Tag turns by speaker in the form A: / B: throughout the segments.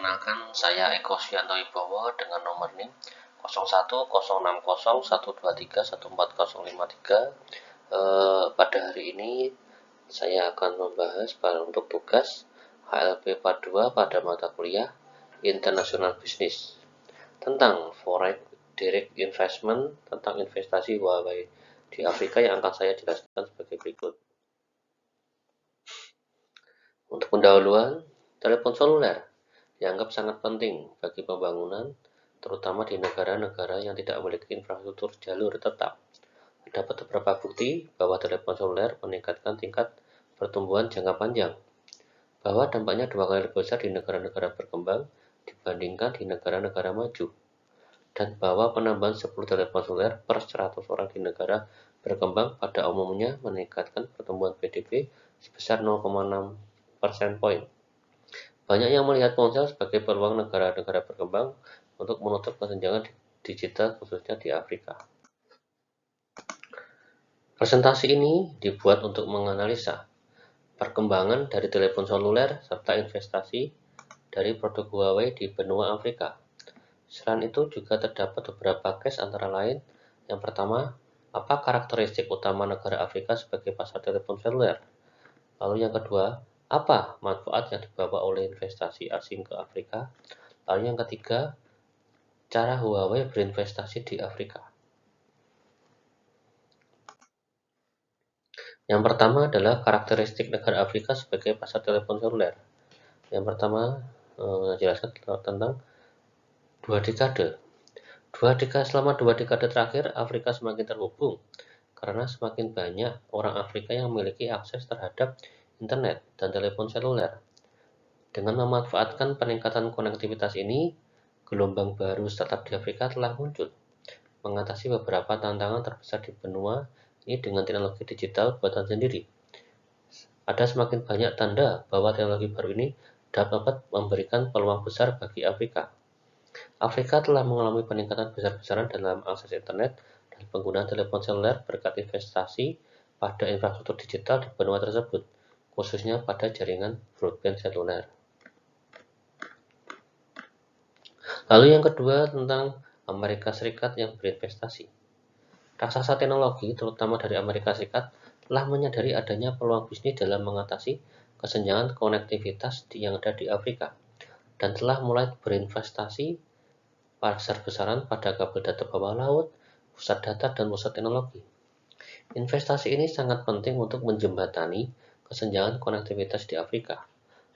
A: Perkenalkan, saya Eko Swianto Wibowo dengan nomor NIM 010601231403. Pada hari ini saya akan membahas untuk tugas HLP Part 2 pada mata kuliah International Business tentang Foreign Direct Investment, tentang investasi Huawei di Afrika yang akan saya jelaskan sebagai berikut. Untuk pendahuluan, telepon seluler dianggap sangat penting bagi pembangunan, terutama di negara-negara yang tidak memiliki infrastruktur jalur tetap. Terdapat beberapa bukti bahwa telepon seluler meningkatkan tingkat pertumbuhan jangka panjang, bahwa dampaknya 2 kali lebih besar di negara-negara berkembang dibandingkan di negara-negara maju, dan bahwa penambahan 10 telepon seluler per 100 orang di negara berkembang pada umumnya meningkatkan pertumbuhan PDB sebesar 0,6% poin. Banyak yang melihat ponsel sebagai peluang negara-negara berkembang untuk menutup kesenjangan digital khususnya di Afrika. Presentasi ini dibuat untuk menganalisa perkembangan dari telepon seluler serta investasi dari produk Huawei di benua Afrika. Selain itu juga terdapat beberapa case antara lain. Yang pertama, apa karakteristik utama negara Afrika sebagai pasar telepon seluler? Lalu yang kedua, apa manfaat yang dibawa oleh investasi asing ke Afrika? Lalu yang ketiga, cara Huawei berinvestasi di Afrika. Yang pertama adalah karakteristik negara Afrika sebagai pasar telepon seluler. Yang pertama, jelaskan tentang dua dekade. Selama 2 dekade terakhir, Afrika semakin terhubung karena semakin banyak orang Afrika yang memiliki akses terhadap internet dan telepon seluler. Dengan memanfaatkan peningkatan konektivitas ini, gelombang baru startup di Afrika telah muncul, mengatasi beberapa tantangan terbesar di benua ini dengan teknologi digital buatan sendiri. Ada semakin banyak tanda bahwa teknologi baru ini dapat memberikan peluang besar bagi Afrika. Afrika telah mengalami peningkatan besar-besaran dalam akses internet dan penggunaan telepon seluler berkat investasi pada infrastruktur digital di benua tersebut, khususnya pada jaringan broadband seluler. Lalu yang kedua tentang Amerika Serikat yang berinvestasi. Raksasa teknologi, terutama dari Amerika Serikat, telah menyadari adanya peluang bisnis dalam mengatasi kesenjangan konektivitas yang ada di Afrika, dan telah mulai berinvestasi besar-besaran pada kabel data bawah laut, pusat data, dan pusat teknologi. Investasi ini sangat penting untuk menjembatani kesenjangan konektivitas di Afrika.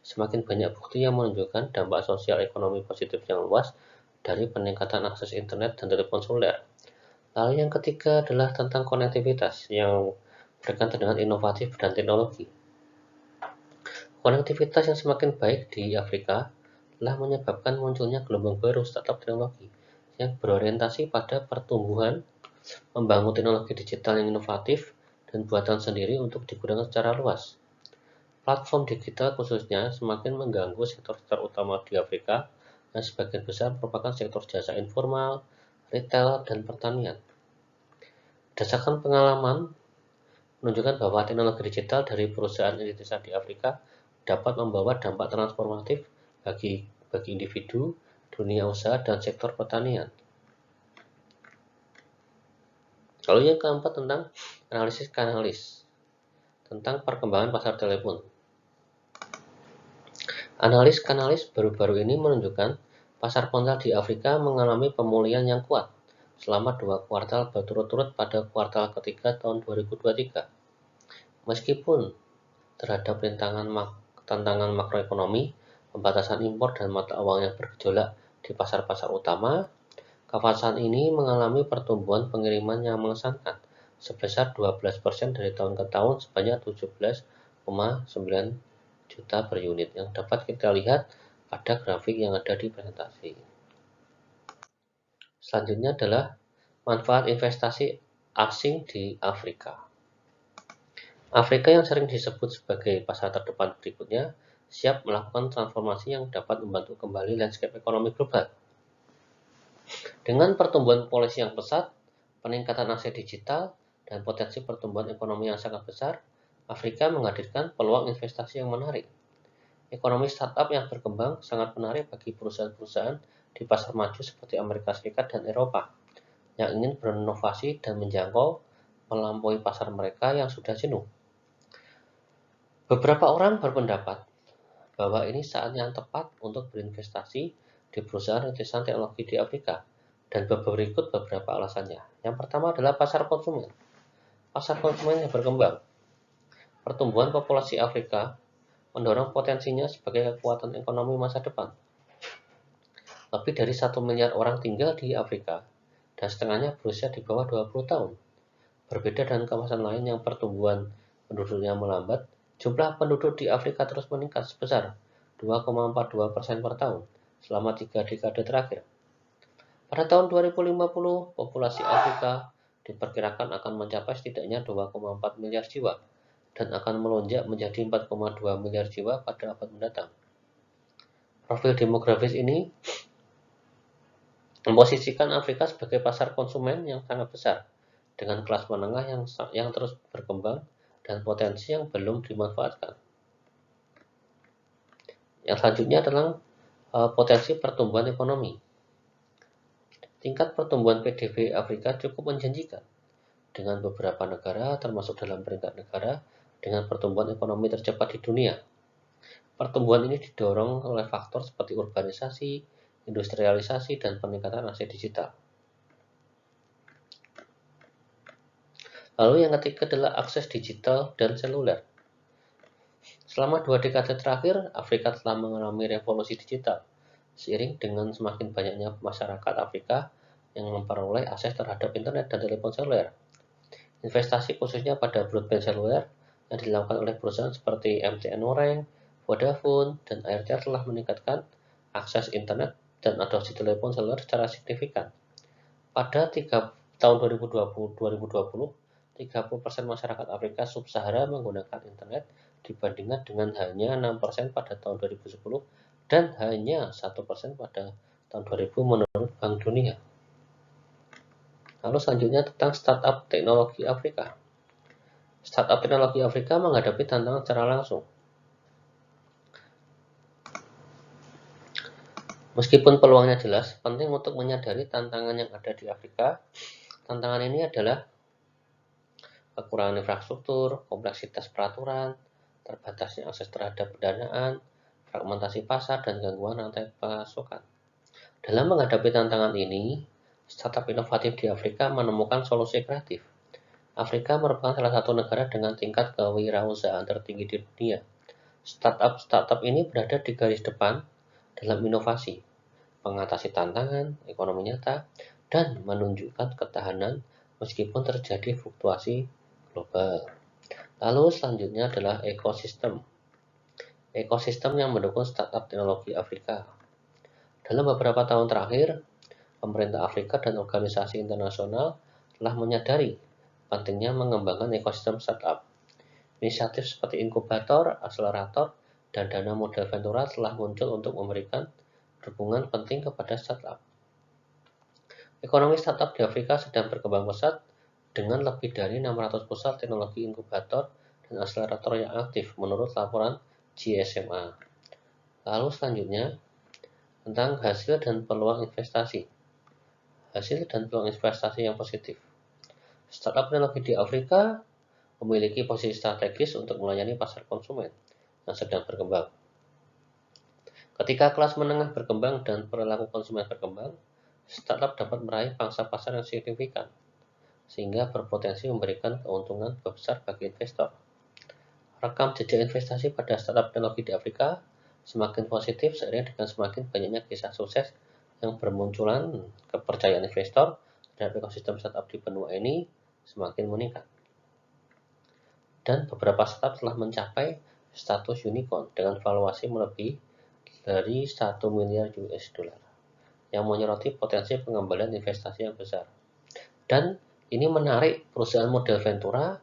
A: Semakin banyak bukti yang menunjukkan dampak sosial ekonomi positif yang luas dari peningkatan akses internet dan telepon seluler. Lalu yang ketiga adalah tentang konektivitas yang berkaitan dengan inovatif dan teknologi. Konektivitas yang semakin baik di Afrika telah menyebabkan munculnya gelombang baru startup teknologi yang berorientasi pada pertumbuhan, membangun teknologi digital yang inovatif dan buatan sendiri untuk digunakan secara luas. Platform digital khususnya semakin mengganggu sektor-sektor utama di Afrika yang sebagian besar merupakan sektor jasa informal, retail, dan pertanian. Berdasarkan pengalaman menunjukkan bahwa teknologi digital dari perusahaan Indonesia di Afrika dapat membawa dampak transformatif bagi individu, dunia usaha, dan sektor pertanian. Lalu yang keempat tentang analisis kanalis tentang perkembangan pasar telepon. Analis kanalis baru-baru ini menunjukkan pasar ponsel di Afrika mengalami pemulihan yang kuat selama 2 kuartal berturut-turut pada kuartal ketiga tahun 2023. Meskipun terhadap tantangan makroekonomi, pembatasan impor dan mata uang yang bergejolak di pasar-pasar utama, kawasan ini mengalami pertumbuhan pengiriman yang mengesankan sebesar 12% dari tahun ke tahun sebanyak 17,9 juta per unit yang dapat kita lihat pada grafik yang ada di presentasi. Selanjutnya adalah manfaat investasi asing di Afrika. Afrika yang sering disebut sebagai pasar terdepan berikutnya siap melakukan transformasi yang dapat membantu kembali landscape ekonomi global. Dengan pertumbuhan populasi yang pesat, peningkatan akses digital, dan potensi pertumbuhan ekonomi yang sangat besar, Afrika menghadirkan peluang investasi yang menarik. Ekonomi startup yang berkembang sangat menarik bagi perusahaan-perusahaan di pasar maju seperti Amerika Serikat dan Eropa yang ingin berinovasi dan menjangkau melampaui pasar mereka yang sudah jenuh. Beberapa orang berpendapat bahwa ini saat yang tepat untuk berinvestasi di perusahaan rintisan teknologi di Afrika, dan berikut beberapa alasannya. Yang pertama adalah pasar konsumen. Pasar konsumen yang berkembang. Pertumbuhan populasi Afrika mendorong potensinya sebagai kekuatan ekonomi masa depan. Lebih dari 1 miliar orang tinggal di Afrika, dan setengahnya berusia di bawah 20 tahun. Berbeda dengan kawasan lain yang pertumbuhan penduduknya melambat, jumlah penduduk di Afrika terus meningkat sebesar 2,42% per tahun selama 3 dekade terakhir. Pada tahun 2050, populasi Afrika diperkirakan akan mencapai setidaknya 2,4 miliar jiwa dan akan melonjak menjadi 4,2 miliar jiwa pada abad mendatang. Profil demografis ini memposisikan Afrika sebagai pasar konsumen yang sangat besar, dengan kelas menengah yang terus berkembang dan potensi yang belum dimanfaatkan. Yang selanjutnya adalah potensi pertumbuhan ekonomi. Tingkat pertumbuhan PDB Afrika cukup menjanjikan, dengan beberapa negara termasuk dalam peringkat negara dengan pertumbuhan ekonomi tercepat di dunia. Pertumbuhan ini didorong oleh faktor seperti urbanisasi, industrialisasi, dan peningkatan akses digital. Lalu yang ketiga adalah akses digital dan seluler. Selama 2 dekade terakhir, Afrika telah mengalami revolusi digital, seiring dengan semakin banyaknya masyarakat Afrika yang memperoleh akses terhadap internet dan telepon seluler. Investasi khususnya pada broadband seluler yang dilakukan oleh perusahaan seperti MTN Oreng, Vodafone, dan Airtel telah meningkatkan akses internet dan adopsi telepon seluler secara signifikan. Pada tahun 2020, 30% masyarakat Afrika sub-Sahara menggunakan internet dibandingkan dengan hanya 6% pada tahun 2010 dan hanya 1% pada tahun 2000 menurut Bank Dunia. Lalu selanjutnya tentang startup teknologi Afrika. Startup teknologi Afrika menghadapi tantangan secara langsung. Meskipun peluangnya jelas, penting untuk menyadari tantangan yang ada di Afrika. Tantangan ini adalah kekurangan infrastruktur, kompleksitas peraturan, terbatasnya akses terhadap pendanaan, fragmentasi pasar, dan gangguan rantai pasokan. Dalam menghadapi tantangan ini, startup inovatif di Afrika menemukan solusi kreatif. Afrika merupakan salah satu negara dengan tingkat kewirausahaan tertinggi di dunia. Startup ini berada di garis depan dalam inovasi, mengatasi tantangan ekonomi nyata, dan menunjukkan ketahanan meskipun terjadi fluktuasi global. Lalu selanjutnya adalah ekosistem. Ekosistem yang mendukung startup teknologi Afrika. Dalam beberapa tahun terakhir, pemerintah Afrika dan organisasi internasional telah menyadari pentingnya mengembangkan ekosistem startup. Inisiatif seperti inkubator, akselerator, dan dana modal ventura telah muncul untuk memberikan dukungan penting kepada startup. Ekonomi startup di Afrika sedang berkembang pesat dengan lebih dari 600 pusat teknologi inkubator dan akselerator yang aktif menurut laporan GSMA. Lalu selanjutnya tentang hasil dan peluang investasi. Hasil dan peluang investasi yang positif. Startup teknologi di Afrika memiliki posisi strategis untuk melayani pasar konsumen yang sedang berkembang. Ketika kelas menengah berkembang dan perilaku konsumen berkembang, startup dapat meraih pangsa pasar yang signifikan, sehingga berpotensi memberikan keuntungan besar bagi investor. Rekam jejak investasi pada startup teknologi di Afrika semakin positif seiring dengan semakin banyaknya kisah sukses yang bermunculan. Kepercayaan investor terhadap ekosistem startup di benua ini semakin meningkat. Dan beberapa startup telah mencapai status unicorn dengan valuasi melebihi dari 1 miliar US dollar yang menyoroti potensi pengembalian investasi yang besar. Dan ini menarik perusahaan model ventura,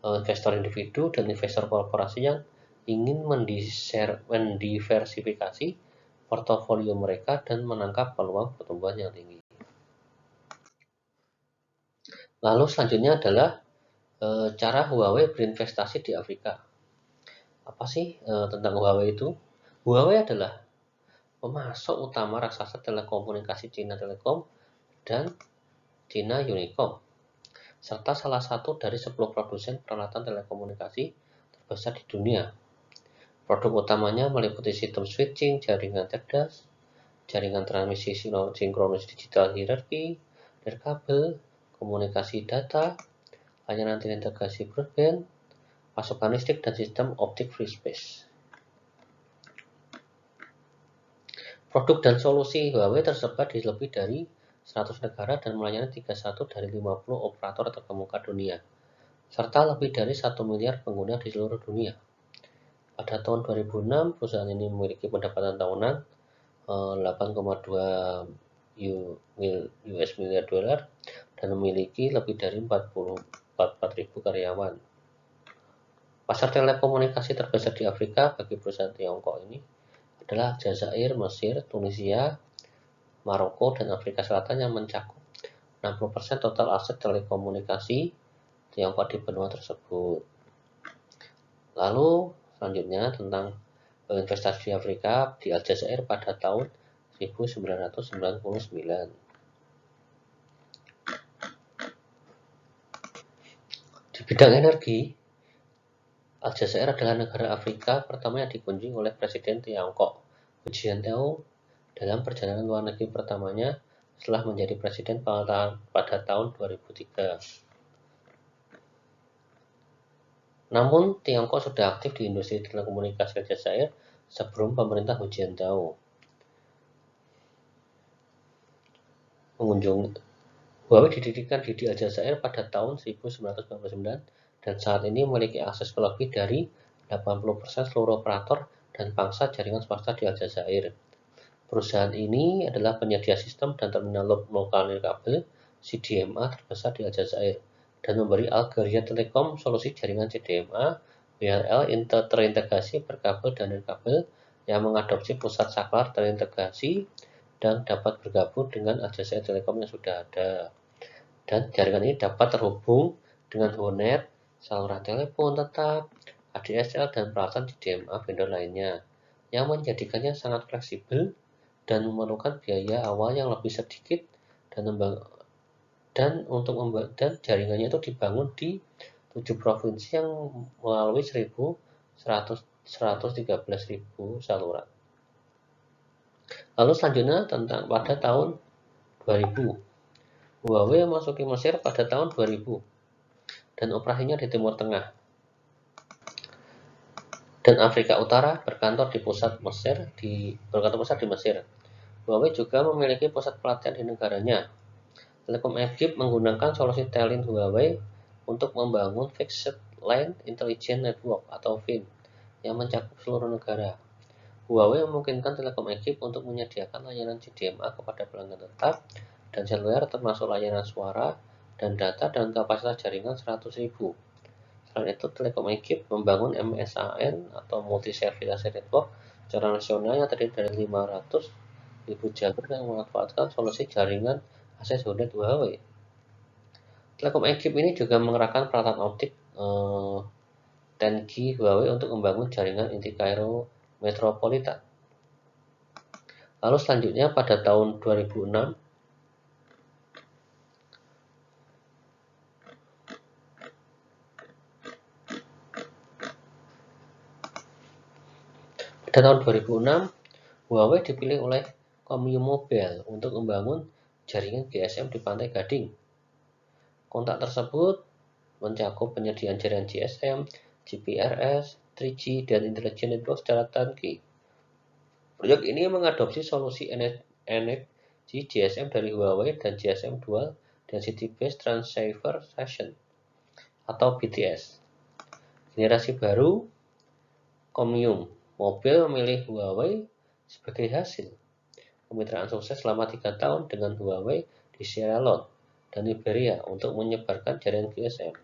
A: investor individu, dan investor korporasi yang ingin mendiversifikasi portofolio mereka dan menangkap peluang pertumbuhan yang tinggi. Lalu selanjutnya adalah cara Huawei berinvestasi di Afrika. Apa sih tentang Huawei itu? Huawei adalah pemasok utama raksasa telekomunikasi China Telecom dan China Unicom, serta salah satu dari 10 produsen peralatan telekomunikasi terbesar di dunia. Produk utamanya meliputi sistem switching, jaringan cerdas, jaringan transmisi sinkronis digital hierarki, nirkabel, komunikasi data, layanan terintegrasi broadband, pasokan listrik, dan sistem optik free space. Produk dan solusi Huawei tersebar di lebih dari 100 negara dan melayani 31 dari 50 operator terkemuka dunia, serta lebih dari 1 miliar pengguna di seluruh dunia. Pada tahun 2006, perusahaan ini memiliki pendapatan tahunan 8,2 US miliar dolar dan memiliki lebih dari 44.000 karyawan. Pasar telekomunikasi terbesar di Afrika bagi perusahaan Tiongkok ini adalah Aljazair, Mesir, Tunisia, Maroko, dan Afrika Selatan yang mencakup 60% total aset telekomunikasi Tiongkok di benua tersebut. Lalu selanjutnya tentang investasi di Afrika di Aljazair pada tahun 1999. Di bidang energi, Aljazair adalah negara Afrika pertama yang dikunjungi oleh Presiden Tiongkok, Hu Jintao, dalam perjalanan luar negeri pertamanya setelah menjadi presiden pada tahun 2003. Namun, Tiongkok sudah aktif di industri telekomunikasi Aljazair sebelum pemerintah Hu Jintao. Huawei didirikan di Aljazair pada tahun 1999 dan saat ini memiliki akses ke lebih dari 80% seluruh operator dan pangsa jaringan swasta di Aljazair. Perusahaan ini adalah penyedia sistem dan terminal lokal nirkabel (CDMA) terbesar di Aljazair dan memberi Algeria Telecom solusi jaringan CDMA WLL terintegrasi berkabel dan nirkabel yang mengadopsi pusat saklar terintegrasi dan dapat bergabung dengan Aljazair Telecom yang sudah ada. Dan jaringan ini dapat terhubung dengan HoNet, saluran telepon tetap, ADSL, dan peralatan CDMA vendor lainnya, yang menjadikannya sangat fleksibel dan memerlukan biaya awal yang lebih sedikit dan jaringannya itu dibangun di 7 provinsi yang melalui 113.000 saluran. Lalu selanjutnya pada tahun 2000, Huawei memasuki Mesir pada tahun 2000 dan operasinya di Timur Tengah dan Afrika Utara berkantor pusat di Mesir. Huawei juga memiliki pusat pelatihan di negaranya. Telekom Egypt menggunakan solusi Telin Huawei untuk membangun Fixed Line Intelligent Network atau FIN yang mencakup seluruh negara. Huawei memungkinkan Telekom Egypt untuk menyediakan layanan CDMA kepada pelanggan tetap dan seluler termasuk layanan suara dan data dan kapasitas jaringan 100.000. Selain itu, Telekom Egypt membangun MSAN atau Multi Service Network secara nasional yang terdiri dari 500.000 jalur yang memanfaatkan solusi jaringan akses HoNet Huawei. Telekom Egypt ini juga mengerahkan peralatan optik 10G Huawei untuk membangun jaringan inti Kairo Metropolitan. Lalu selanjutnya pada tahun 2006, Huawei dipilih oleh Comium Mobile untuk membangun jaringan GSM di Pantai Gading. Kontrak tersebut mencakup penyediaan jaringan GSM, GPRS, 3G, dan Intelligent Network secara turnkey. Proyek ini mengadopsi solusi energi GSM dari Huawei dan GSM Dual Density Based Transceiver Session atau BTS. Generasi baru, Comium Mobile memilih Huawei sebagai hasil kemitraan sukses selama 3 tahun dengan Huawei di Sierra Leone dan Liberia untuk menyebarkan jaringan GSM.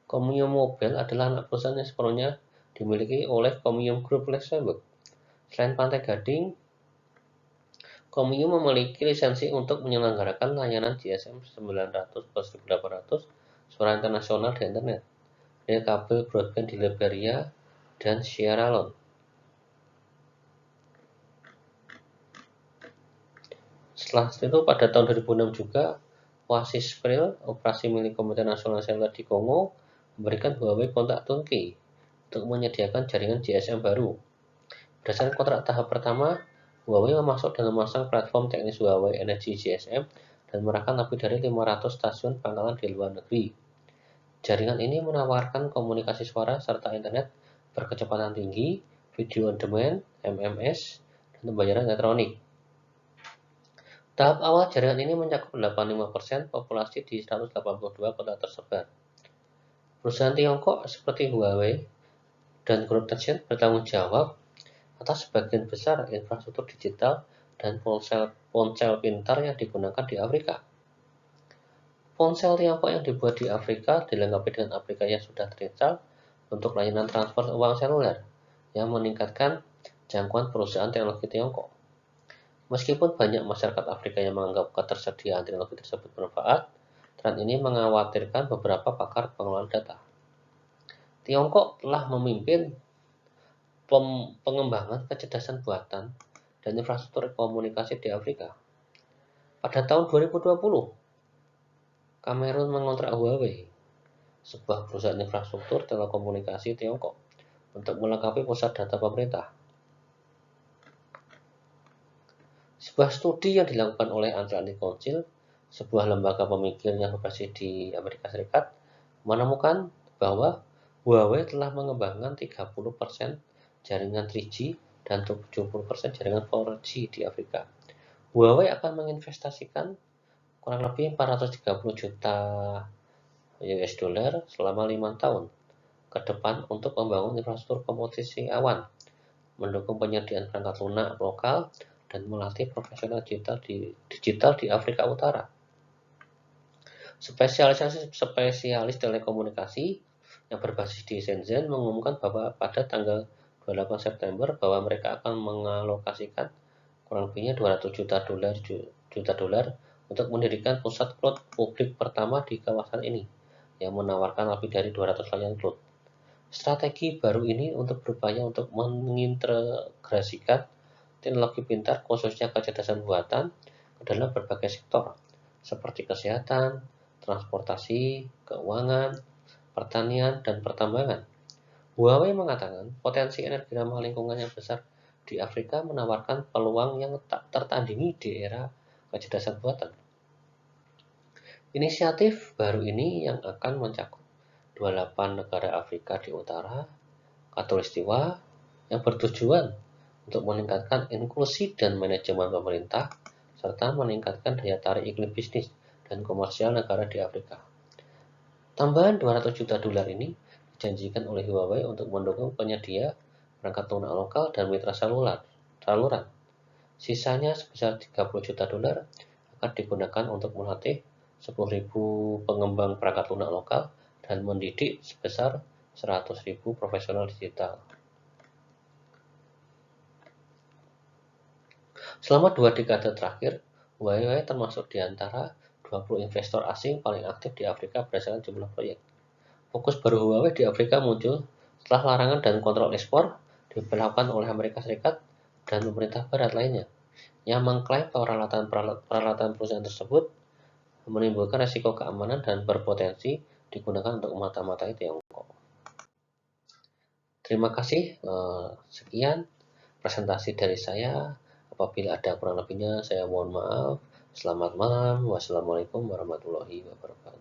A: Comium Mobile adalah anak perusahaan yang sepenuhnya dimiliki oleh Comium Group Luxembourg. Selain Pantai Gading, Comium memiliki lisensi untuk menyelenggarakan layanan GSM 900/1800 suara internasional di internet, nirkabel broadband di Liberia dan Sierra Leone. Setelah itu pada tahun 2006 juga, WASISPRIL, operasi milik Komite Nasional Seluler di Kongo, memberikan Huawei kontrak turnkey untuk menyediakan jaringan GSM baru. Berdasarkan kontrak tahap pertama, Huawei memasuk dan memasang platform teknis Huawei Energy GSM dan merahkan lebih dari 500 stasiun pangkalan di luar negeri. Jaringan ini menawarkan komunikasi suara serta internet berkecepatan tinggi, video on demand, MMS, dan pembayaran elektronik. Tahap awal jaringan ini mencakup 85% populasi di 182 kota tersebar. Perusahaan Tiongkok seperti Huawei dan Grup Tencent bertanggung jawab atas sebagian besar infrastruktur digital dan ponsel pintar yang digunakan di Afrika. Ponsel Tiongkok yang dibuat di Afrika dilengkapi dengan aplikasi yang sudah terinstall untuk layanan transfer uang seluler yang meningkatkan jangkauan perusahaan teknologi Tiongkok. Meskipun banyak masyarakat Afrika yang menganggap ketersediaan teknologi tersebut bermanfaat, tren ini mengkhawatirkan beberapa pakar pengelolaan data. Tiongkok telah memimpin pengembangan kecerdasan buatan dan infrastruktur komunikasi di Afrika. Pada tahun 2020, Kamerun mengontrak Huawei, sebuah perusahaan infrastruktur telekomunikasi Tiongkok, untuk melengkapi pusat data pemerintah. Sebuah studi yang dilakukan oleh Atlantic Council, sebuah lembaga pemikir yang berbasis di Amerika Serikat, menemukan bahwa Huawei telah mengembangkan 30% jaringan 3G dan 70% jaringan 4G di Afrika. Huawei akan menginvestasikan kurang lebih 430 juta US dollar selama 5 tahun ke depan untuk membangun infrastruktur komputasi awan, mendukung penyediaan perangkat lunak lokal, dan melatih profesional digital di Afrika Utara. Spesialis telekomunikasi yang berbasis di Shenzhen mengumumkan bahwa pada tanggal 28 September bahwa mereka akan mengalokasikan kurang lebihnya 200 juta dolar untuk mendirikan pusat cloud publik pertama di kawasan ini yang menawarkan lebih dari 200 layanan cloud. Strategi baru ini untuk berupaya untuk mengintegrasikan teknologi pintar, khususnya kecerdasan buatan, ke dalam berbagai sektor, seperti kesehatan, transportasi, keuangan, pertanian, dan pertambangan. Huawei mengatakan potensi energi ramah lingkungan yang besar di Afrika menawarkan peluang yang tak tertandingi di era kecerdasan buatan. Inisiatif baru ini yang akan mencakup 28 negara Afrika di utara, Khatulistiwa, yang bertujuan untuk meningkatkan inklusi dan manajemen pemerintah, serta meningkatkan daya tarik iklim bisnis dan komersial negara di Afrika. Tambahan 200 juta dolar ini dijanjikan oleh Huawei untuk mendukung penyedia perangkat lunak lokal dan mitra saluran. Sisanya sebesar 30 juta dolar akan digunakan untuk melatih 10.000 pengembang perangkat lunak lokal dan mendidik sebesar 100.000 profesional digital. Selama 2 dekade terakhir, Huawei termasuk di antara 20 investor asing paling aktif di Afrika berdasarkan jumlah proyek. Fokus baru Huawei di Afrika muncul setelah larangan dan kontrol ekspor diberlakukan oleh Amerika Serikat dan pemerintah barat lainnya, yang mengklaim peralatan perusahaan tersebut menimbulkan risiko keamanan dan berpotensi digunakan untuk mata-matai Tiongkok. Terima kasih, sekian presentasi dari saya. Apabila ada kurang lebihnya, saya mohon maaf. Selamat malam. Wassalamualaikum warahmatullahi wabarakatuh.